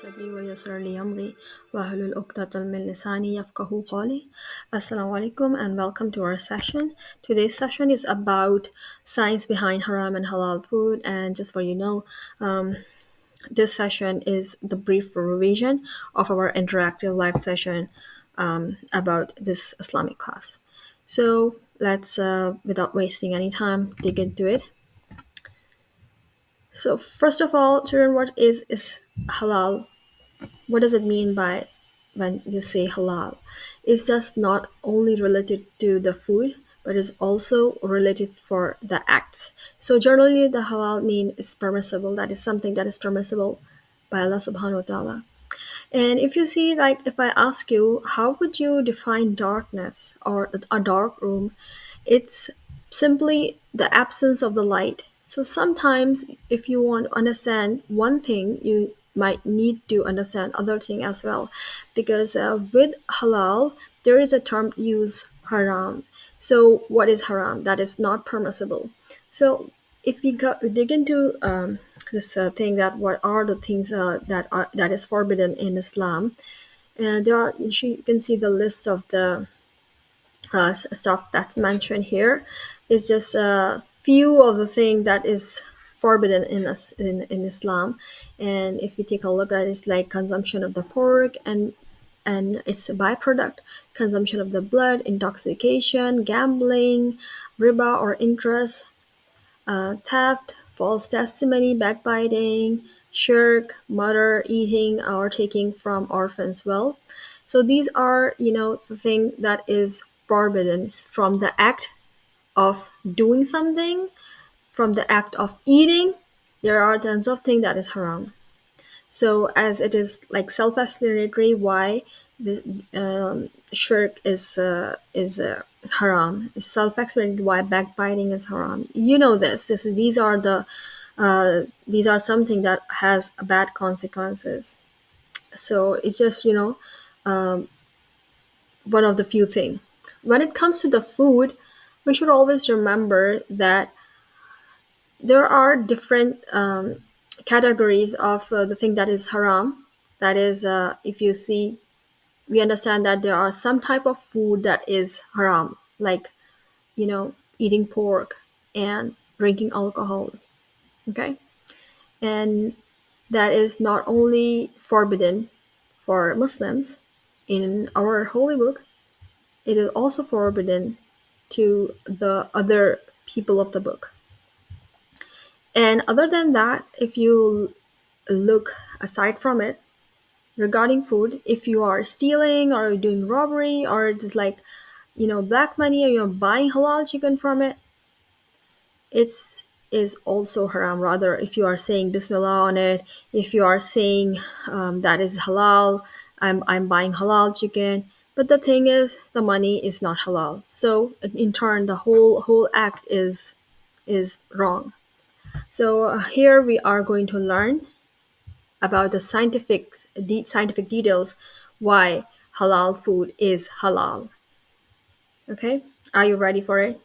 صدري ويسر لي أمري واحلل عقدة من لساني يفقهوا قولي. Assalamu alaikum and welcome to our session. Today's session is about science behind haram and halal food. And just for um, this session is the brief revision of our interactive live session about this Islamic class. So let's, without wasting any time, dig into it. So first of all, children, what is halal? What does it mean by when you say halal? It's just not only related to the food, but is also related for the acts. So generally, the halal mean is permissible. That is something that is permissible by Allah Subhanahu wa Taala. And if you see, like, if I ask you, how would you define darkness or a dark room? It's simply the absence of the light. So sometimes, if you want to understand one thing, you might need to understand other thing as well, because with halal there is a term used haram. So what is haram? That is not permissible. So if we dig into this thing, that what are the things that is forbidden in Islam, and there are, you can see the list of the stuff that's mentioned here is just a few of the thing that is forbidden in us in Islam. And if we take a look at it, it's like consumption of the pork and its a byproduct, consumption of the blood, intoxication, gambling, riba or interest, theft, false testimony, backbiting, shirk, murder, eating or taking from orphans' wealth. So these are, the thing that is forbidden from the act of doing something, from the act of eating. There are tons of things that is haram. So as it is like self-explanatory why the shirk is haram. It's self-explanatory why backbiting is haram. You know this. These are something that has bad consequences. So it's just one of the few things. When it comes to the food, we should always remember that there are different categories of the thing that is haram. That is, if you see, we understand that there are some type of food that is haram, like eating pork and drinking alcohol. Okay, and that is not only forbidden for Muslims in our holy book, it is also forbidden to the other people of the book. And other than that, if you look aside from it, regarding food, if you are stealing or doing robbery or just like, black money, or you're buying halal chicken from it, it's is also haram. Rather, if you are saying bismillah on it, if you are saying that is halal, I'm buying halal chicken, but the thing is the money is not halal, so in turn the whole act is wrong. So here we are going to learn about the scientific details why halal food is halal. Okay, are you ready for it?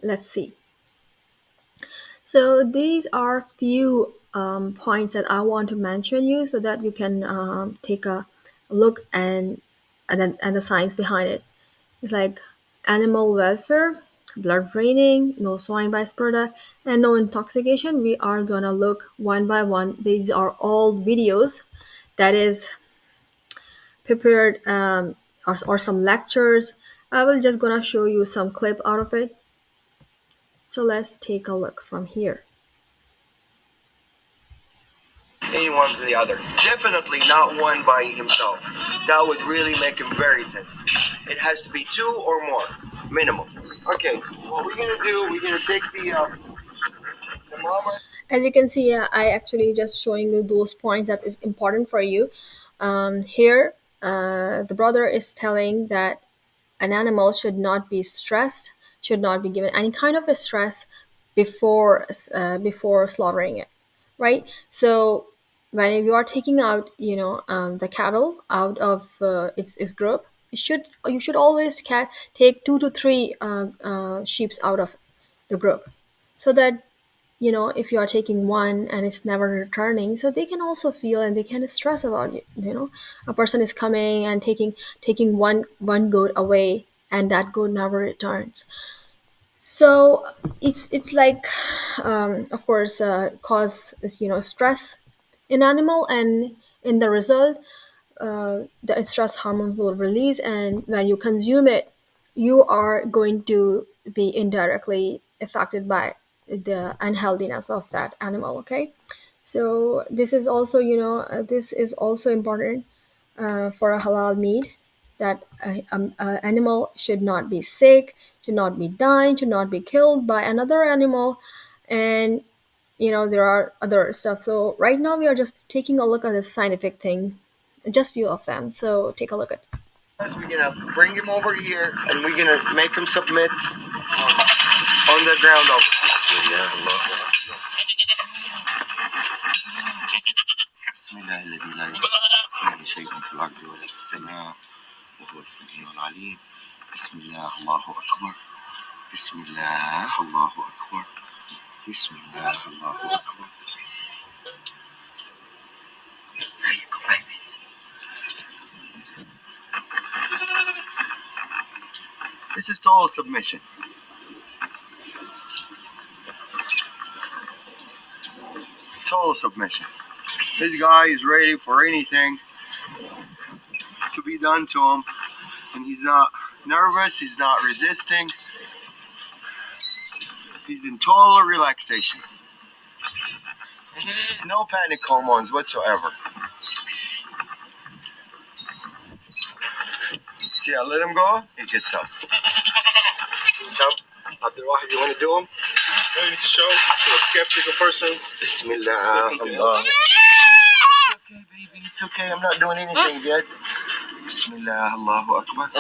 Let's see. So these are few points that I want to mention you so that you can take a look and the science behind it. It's like animal welfare, blood draining, no swine byproduct, and no intoxication. We are gonna look one by one. These are all videos that is prepared, or some lectures. I will just gonna show you some clip out of it. So let's take a look from here. Anyone from the other. Definitely not one by himself. That would really make him very tense. It has to be two or more, minimum. Okay, what we're gonna do, we're gonna take the mama. As you can see, I actually just showing you those points that is important for you. Here, the brother is telling that an animal should not be stressed, should not be given any kind of a stress before slaughtering it, right? So when you are taking out, the cattle out of its group, you should always take 2 to 3 sheeps out of the group, so that if you are taking one and it's never returning, so they can also feel and they can stress about it. A person is coming and taking one goat away, and that goat never returns. So it's like, of course, cause stress in animal, and in the result, the stress hormone will release, and when you consume it, you are going to be indirectly affected by the unhealthiness of that animal. Okay, so this is also important for a halal meat, that a animal should not be sick, should not be dying, should not be killed by another animal. And there are other stuff. So right now we are just taking a look at the scientific thing, just few of them. So take a look at. Yes, we're gonna bring him over here and we're gonna make him submit on the ground over بسم الله الذي لا يضر به شيء في الأرض ولا في السماء وهو السميع العليم بسم الله الله أكبر بسم الله الله أكبر بسم الله الله أكبر. There you go, baby. This is total submission. Total submission. This guy is ready for anything to be done to him, and he's not nervous, he's not resisting, he's in total relaxation. No panic hormones whatsoever. See, I let him go, he gets up. Sam, Abdul Wahid, you want to do him? Maybe to show to a skeptical person. Bismillah. Allah. It's okay, baby. It's okay. I'm not doing anything yet. Bismillah. Allahu Akbar.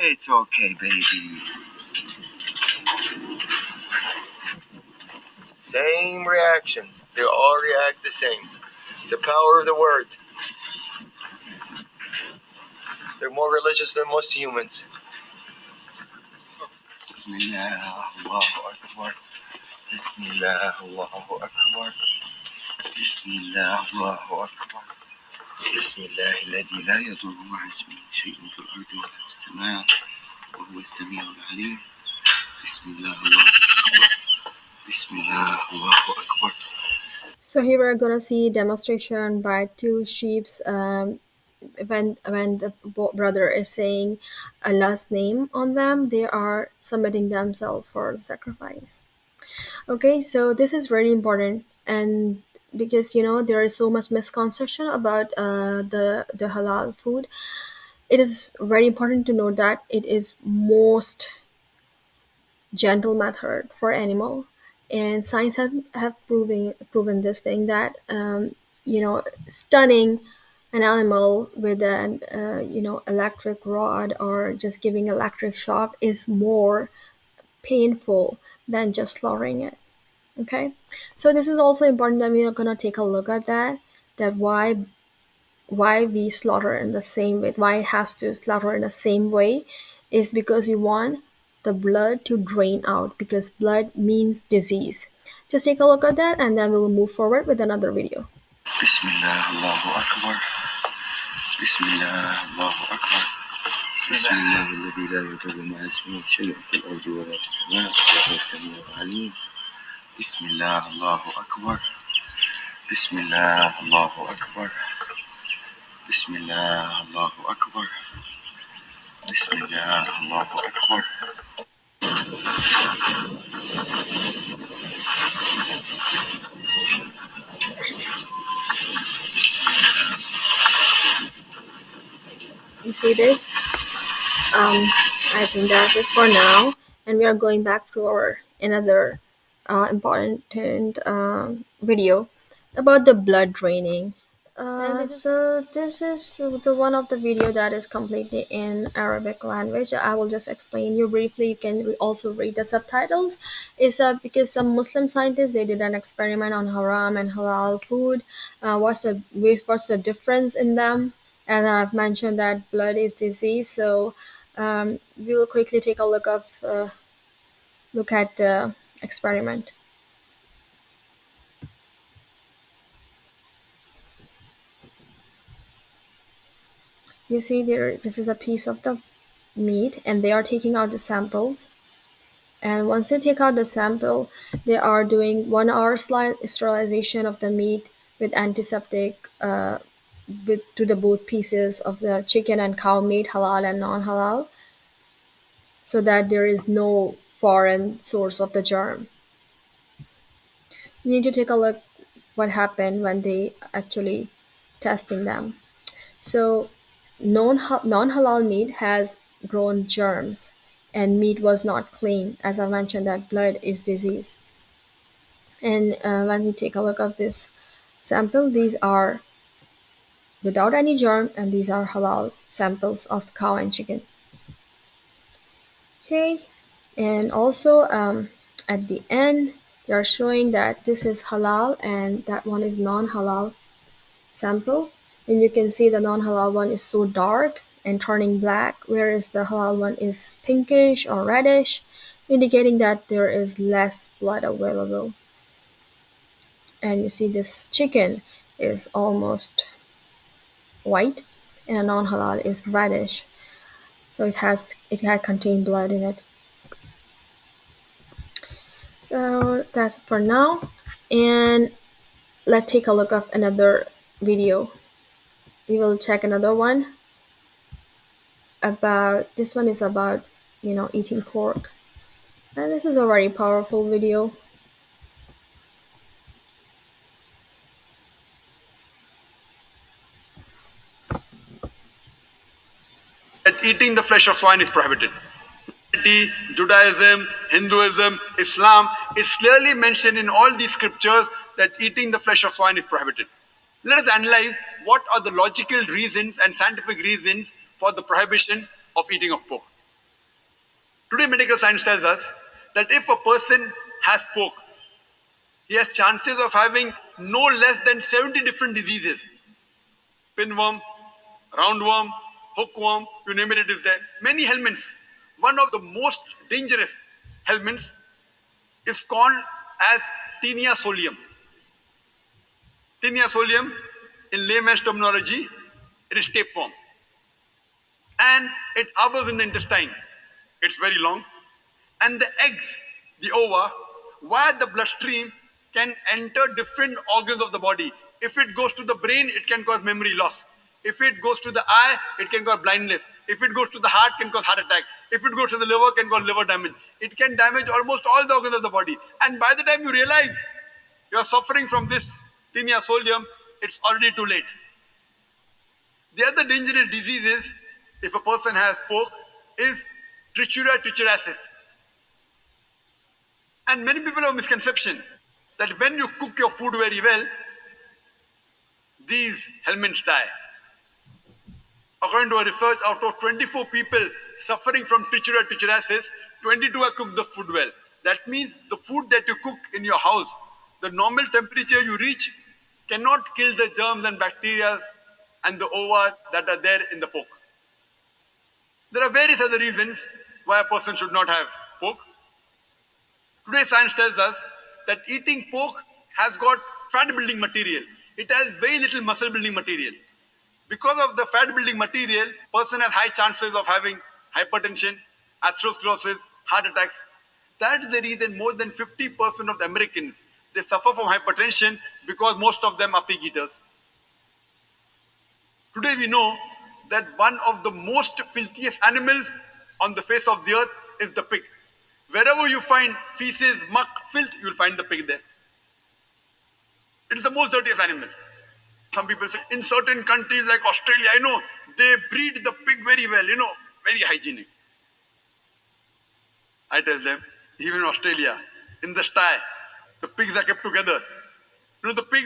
It's okay, baby. Same reaction. They all react the same. The power of the word. They're more religious than most humans. Bismillah. Allahu Akbar. Bismillah. Allahu Akbar. Bismillah. Allahu Akbar. بسم الله الذي لا يضر مع اسمه شيء في الأرض ولا في السماء وهو السميع العليم بسم الله الله أكبر بسم الله الله أكبر. So here we're gonna see demonstration by two sheeps, when the brother is saying Allah's name on them, they are submitting themselves for sacrifice. Okay, so this is very important, and because there is so much misconception about the halal food, it is very important to know that it is most gentle method for animal, and science have proven this thing, that stunning an animal with an electric rod or just giving electric shock is more painful than just slaughtering it. Okay, so this is also important that we are gonna take a look at that why we slaughter in the same way, why it has to slaughter in the same way, is because we want the blood to drain out, because blood means disease. Just take a look at that, and then we'll move forward with another video. Bismillah, Allahu Akbar. Bismillah, Allahu Akbar. بسم الله الذي لا يضر مع اسمه شيء في الأرض ولا في السماء وهو السميع العليم بسم الله الله أكبر بسم الله الله أكبر بسم الله الله أكبر بسم الله الله أكبر. You see this? I think that's it for now, and we are going back to our another important video about the blood draining. So this is the one of the video that is completely in Arabic language. I will just explain you briefly. You can also read the subtitles. Is because some Muslim scientists, they did an experiment on haram and halal food. What's the difference in them? And I've mentioned that blood is disease. So we will quickly take a look at the experiment. You see there, this is a piece of the meat, and they are taking out the samples. And once they take out the sample, they are doing 1 hour sterilization of the meat with antiseptic with to the both pieces of the chicken and cow meat, halal and non-halal, so that there is no foreign source of the germ. You need to take a look what happened when they actually testing them. So non-halal meat has grown germs, and meat was not clean. As I mentioned, that blood is disease. And when we take a look at this sample, these are without any germ, and these are halal samples of cow and chicken. Okay, and also at the end, they are showing that this is halal and that one is non-halal sample. And you can see the non-halal one is so dark and turning black, whereas the halal one is pinkish or reddish, indicating that there is less blood available. And you see this chicken is almost white, and a non-halal is reddish, so it had contained blood in it. So that's it for now, and let's take a look of another video. We will check another one about, this one is about, eating pork, and this is a very powerful video. That eating the flesh of swine is prohibited. Judaism, Hinduism, Islam, it's clearly mentioned in all these scriptures that eating the flesh of swine is prohibited. Let us analyze what are the logical reasons and scientific reasons for the prohibition of eating of pork. Today, medical science tells us that if a person has pork, he has chances of having no less than 70 different diseases. Pinworm, roundworm, hookworm, you name it, it is there. Many helminths. One of the most dangerous helminths is called as Tinea solium. Tinea solium, in layman's terminology, it is tapeworm. And it harbors in the intestine. It's very long. And the eggs, the ova, via the bloodstream can enter different organs of the body. If it goes to the brain, it can cause memory loss. If it goes to the eye, it can cause blindness. If it goes to the heart, it can cause heart attack. If it goes to the liver, it can cause liver damage. It can damage almost all the organs of the body. And by the time you realize you are suffering from this tinea solium, it's already too late. The other dangerous diseases, if a person has pork, is trichuria trichuriasis. And many people have a misconception that when you cook your food very well, these helminths die. According to a research, out of 24 people suffering from trichuria trichuriasis, 22 have cooked the food well. That means the food that you cook in your house, the normal temperature you reach cannot kill the germs and bacteria and the ova that are there in the pork. There are various other reasons why a person should not have pork. Today, science tells us that eating pork has got fat building material. It has very little muscle building material. Because of the fat building material, person has high chances of having hypertension, atherosclerosis, heart attacks. That is the reason more than 50% of the Americans, they suffer from hypertension because most of them are pig eaters. Today we know that one of the most filthiest animals on the face of the earth is the pig. Wherever you find feces, muck, filth, you will find the pig there. It is the most dirtiest animal. Some people say in certain countries like Australia, they breed the pig very well, very hygienic. I tell them, even in Australia, in the sty, the pigs are kept together. The pig,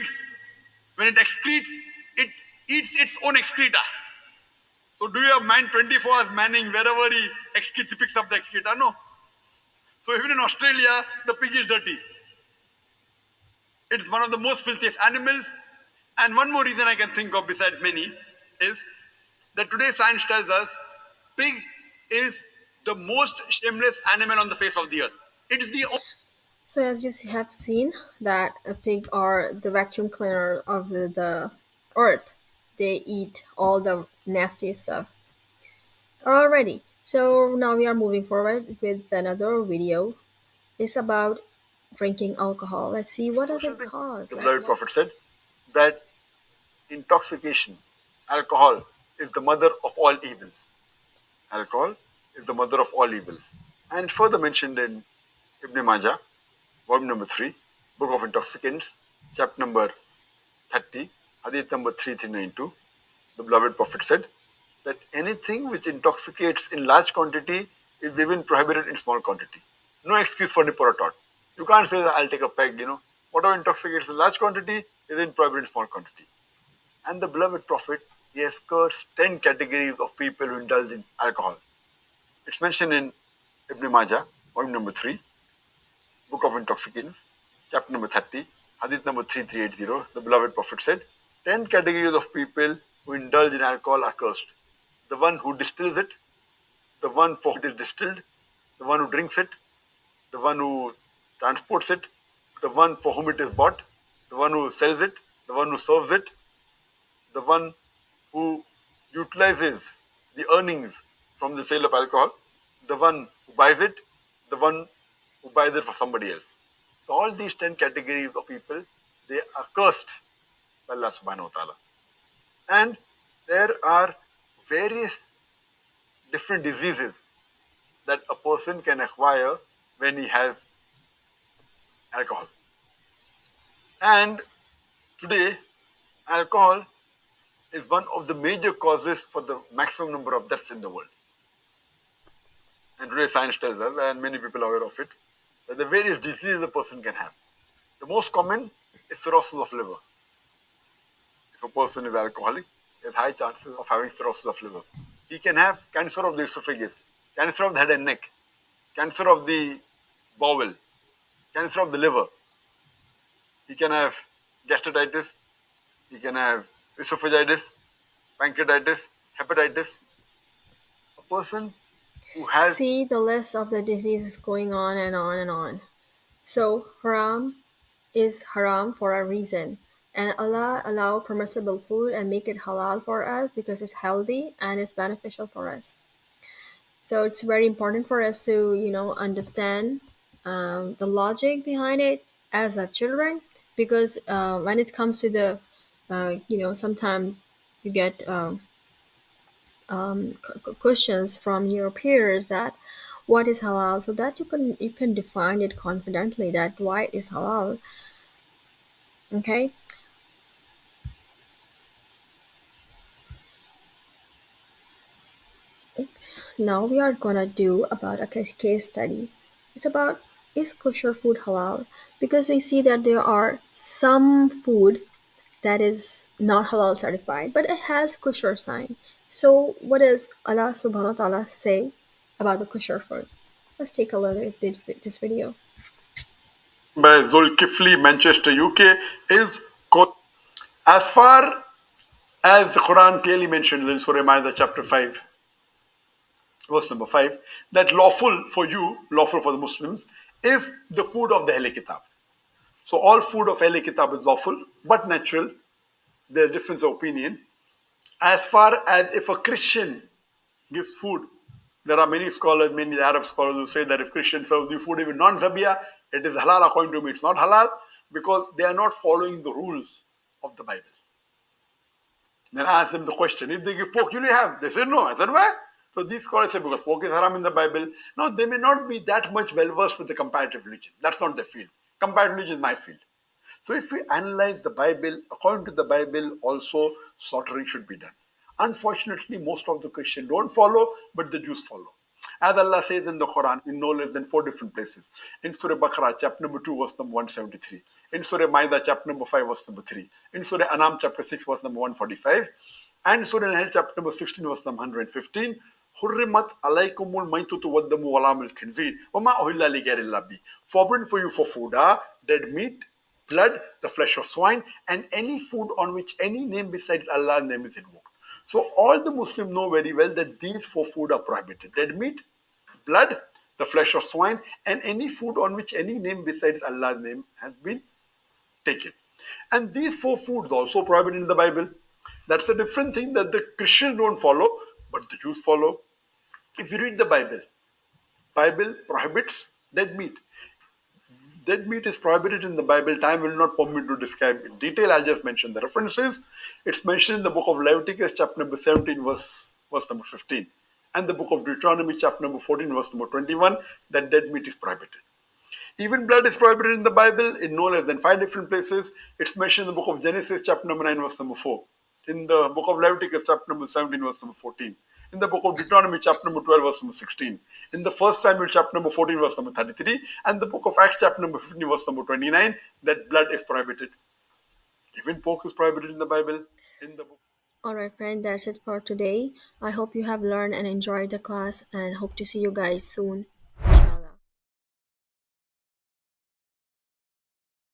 when it excretes, it eats its own excreta. So do you have mind 24 hours manning wherever he excretes, he picks up the excreta? No. So even in Australia, the pig is dirty. It's one of the most filthiest animals. And one more reason I can think of besides many is that today science tells us pig is the most shameless animal on the face of the earth. It's the So as you have seen that a pig are the vacuum cleaner of the earth. They eat all the nasty stuff. Alrighty, so now we are moving forward with another video. It's about drinking alcohol. Let's see what does Social it drink. cause. The beloved Prophet said that intoxication, alcohol, is the mother of all evils. Alcohol is the mother of all evils. And further mentioned in Ibn Majah, volume number 3, Book of Intoxicants, chapter number 30, hadith number 3392, the beloved Prophet said that anything which intoxicates in large quantity is even prohibited in small quantity. No excuse for nipper or tot. You can't say that I'll take a peg. Whatever intoxicates in large quantity is in prohibited in small quantity. And the beloved Prophet, he has cursed 10 categories of people who indulge in alcohol. It's mentioned in Ibn Majah, volume number 3, Book of Intoxicants, chapter number 30, hadith number 3380. The beloved Prophet said, 10 categories of people who indulge in alcohol are cursed. The one who distills it, the one for whom it is distilled, the one who drinks it, the one who transports it, the one for whom it is bought, the one who sells it, the one who serves it, the one who utilizes the earnings from the sale of alcohol, the one who buys it, the one who buys it for somebody else. So all these 10 categories of people, they are cursed by Allah subhanahu wa ta'ala. And there are various different diseases that a person can acquire when he has alcohol. And today, alcohol is one of the major causes for the maximum number of deaths in the world. And today science tells us, and many people are aware of it, that the various diseases a person can have. The most common is cirrhosis of liver. If a person is alcoholic, he has high chances of having cirrhosis of liver. He can have cancer of the esophagus, cancer of the head and neck, cancer of the bowel, cancer of the liver. He can have gastritis, he can have esophagitis, pancreatitis, hepatitis. A person who has See the list of the diseases going on and on and on. So haram is haram for a reason. And Allah allow permissible food and make it halal for us because it's healthy and it's beneficial for us. So it's very important for us to, understand the logic behind it as a children, because when it comes to the, sometimes you get questions from your peers that what is halal, so that you can define it confidently that why it is halal. Okay. Now we are gonna do about a case study. It's about, is kosher food halal? Because we see that there are some food that is not halal certified, but it has kosher sign. So what does Allah subhanahu wa ta'ala say about the kosher food? Let's take a look at this video. by Zulkifli, Manchester, UK, is as far as the Quran clearly mentions in Surah Ma'idah, chapter 5, verse number 5, that lawful for you, lawful for the Muslims, is the food of the Ahl Kitab. So all food of Ahl Kitab is lawful, but natural. There's difference of opinion. As far as if a Christian gives food, there are many scholars, many Arab scholars who say that if Christians serve the food even non-Zabiha, it is halal. According to me, it's not halal because they are not following the rules of the Bible. Then I asked them the question, if they give pork, will you have? They said no. I said, why? So these scholars say because pork is haram in the Bible. Now, they may not be that much well versed with the comparative religion. That's not their field. Comparative religion is my field. So if we analyze the Bible, according to the Bible, also slaughtering should be done. Unfortunately, most of the Christians don't follow, but the Jews follow. As Allah says in the Quran, in no less than 4 different places. In Surah Baqarah, chapter number 2, verse number 173. In Surah Ma'idah, chapter number 5, verse number 3. In Surah Anam, chapter 6, verse number 145. And Surah Nahl, chapter number 16, verse number 115. حرمت عليكم الميتة والدم ولحم الخنزير وما أهل لغير الله به. Forbidden for you for food are dead meat, blood, the flesh of swine, and any food on which any name besides Allah's name is invoked. So all the Muslims know very well that these 4 food are prohibited: dead meat, blood, the flesh of swine, and any food on which any name besides Allah's name has been taken. And these 4 foods also prohibited in the Bible. That's a different thing that the Christians don't follow, but the Jews follow. If you read the Bible prohibits dead meat. Dead meat is prohibited in the Bible. Time will not permit to describe in detail. I'll just mention the references. It's mentioned in the book of Leviticus, chapter number 17, verse number 15, and the book of Deuteronomy, chapter number 14, verse number 21, that dead meat is prohibited. Even blood is prohibited in the Bible in no less than five different places. It's mentioned in the book of Genesis, chapter number 9, verse number 4. In the book of Leviticus, chapter number 17, verse number 14. In the book of Deuteronomy, chapter number 12, verse number 16. In the first Samuel, chapter number 14, verse number 33. And the book of Acts, chapter number 15, verse number 29, that blood is prohibited. Even pork is prohibited in the Bible. In the book. Alright, friend, that's it for today. I hope you have learned and enjoyed the class and hope to see you guys soon.